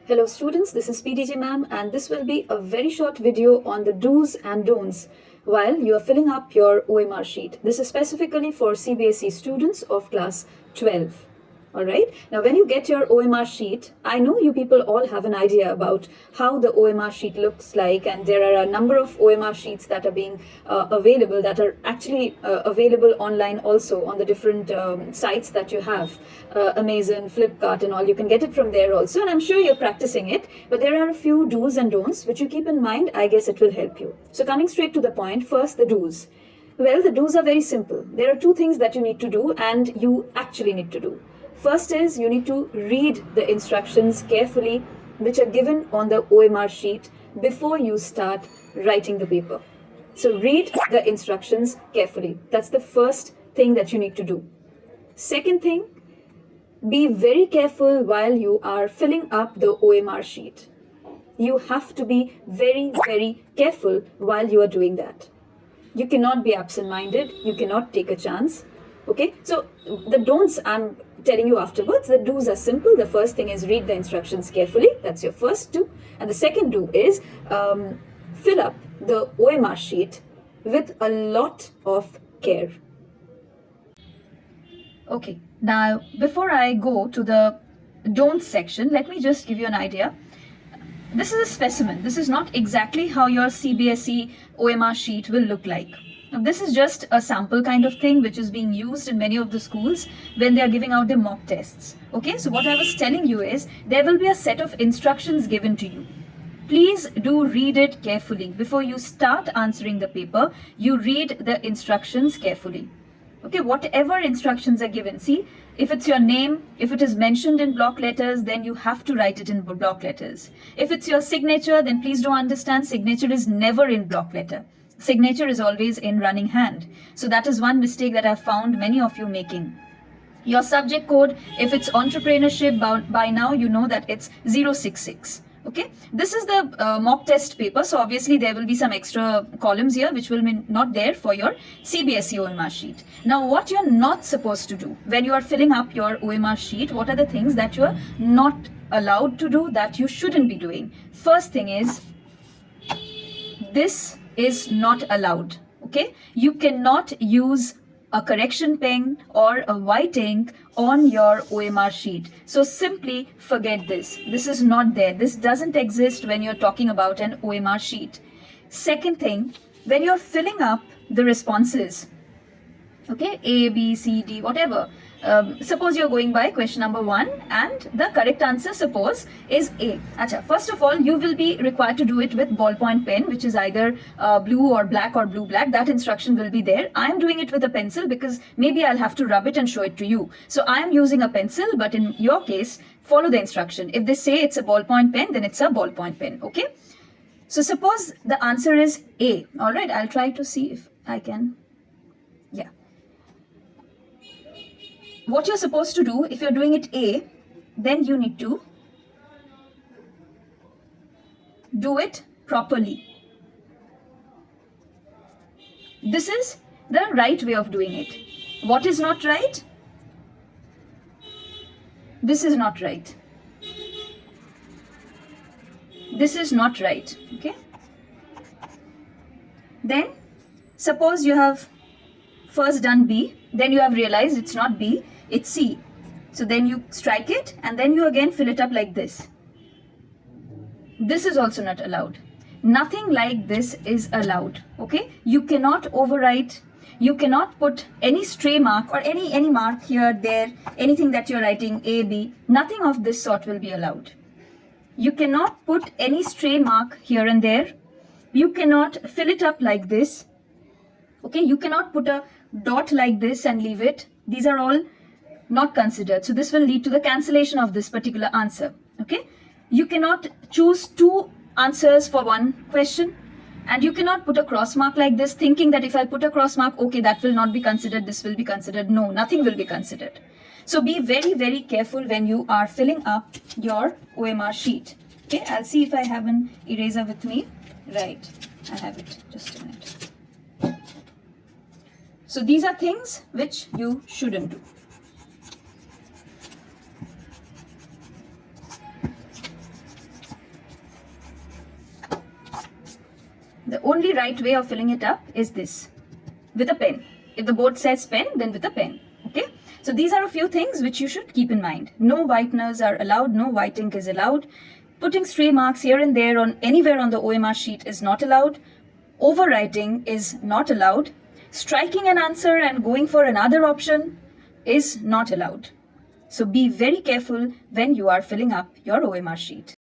Hello students, this is PDG ma'am and this will be a very short video on the do's and don'ts while you are filling up your OMR sheet. This is specifically for CBSE students of class 12. Alright, now when you get your OMR sheet, I know you people all have an idea about how the OMR sheet looks like, and there are a number of OMR sheets that are being available, that are actually available online also on the different sites that you have, Amazon, Flipkart and all. You can get it from there also, and I'm sure you're practicing it, but there are a few do's and don'ts which you keep in mind. I guess it will help you. So coming straight to the point, first the do's. Well, the do's are very simple. There are two things that you need to do and you actually need to do. First is you need to read the instructions carefully which are given on the OMR sheet before you start writing the paper. So read the instructions carefully. That's the first thing that you need to do. Second thing, be very careful while you are filling up the OMR sheet. You have to be very, very careful while you are doing that. You cannot be absent-minded. You cannot take a chance. Okay, so the don'ts I'm telling you afterwards. The do's are simple. The first thing is read the instructions carefully. That's your first do. And the second do is fill up the OMR sheet with a lot of care. Okay, now before I go to the don'ts section, let me just give you an idea. This is a specimen. This is not exactly how your CBSE OMR sheet will look like. Now, this is just a sample kind of thing which is being used in many of the schools when they are giving out their mock tests. Okay, so what I was telling you is there will be a set of instructions given to you. Please do read it carefully. Before you start answering the paper, you read the instructions carefully. Okay, whatever instructions are given, see, if it's your name, if it is mentioned in block letters, then you have to write it in block letters. If it's your signature, then please do understand signature is never in block letter. Signature is always in running hand. So that is one mistake that I've found many of you making. Your subject code, if it's entrepreneurship, by now you know that it's 066. Okay, this is the mock test paper, so obviously there will be some extra columns here which will be not there for your CBSE OMR sheet. Now what you're not supposed to do when you are filling up your OMR sheet, what are the things that you're not allowed to do, that you shouldn't be doing? First thing is, this is not allowed. Okay, you cannot use a correction pen or a white ink on your OMR sheet. So simply forget this. This is not there. This doesn't exist when you're talking about an OMR sheet. Second thing, when you're filling up the responses, okay, A, B, C, D, whatever. Suppose you're going by question number 1 and the correct answer, suppose, is A. Achha, first of all, you will be required to do it with ballpoint pen, which is either blue or blue-black. That instruction will be there. I'm doing it with a pencil because maybe I'll have to rub it and show it to you. So I'm using a pencil, but in your case, follow the instruction. If they say it's a ballpoint pen, then it's a ballpoint pen, okay? So suppose the answer is A. All right, I'll try to see if I can, yeah. What you're supposed to do, if you're doing it A, then you need to do it properly. This is the right way of doing it. What is not right? This is not right. This is not right, okay? Then, suppose you have first done B, then you have realized it's not B, it's C. So then you strike it and then you again fill it up like this. This is also not allowed. Nothing like this is allowed, okay? You cannot overwrite, you cannot put any stray mark or any mark here, there, anything that you're writing, A, B, nothing of this sort will be allowed. You cannot put any stray mark here and there. You cannot fill it up like this, okay? You cannot put a dot like this and leave it. These are all not considered. So this will lead to the cancellation of this particular answer, okay? You cannot choose two answers for one question, and you cannot put a cross mark like this thinking that if I put a cross mark, okay, that will not be considered, this will be considered. No, nothing will be considered. So be very, very careful when you are filling up your OMR sheet. Okay, I'll see if I have an eraser with me. Right, I have it. Just a minute. So these are things which you shouldn't do. only right way of filling it up is this, with a pen. If the board says pen, then with a pen. Okay? So these are a few things which you should keep in mind. No whiteners are allowed, no white ink is allowed. Putting stray marks here and there on anywhere on the OMR sheet is not allowed. Overwriting is not allowed. Striking an answer and going for another option is not allowed. So be very careful when you are filling up your OMR sheet.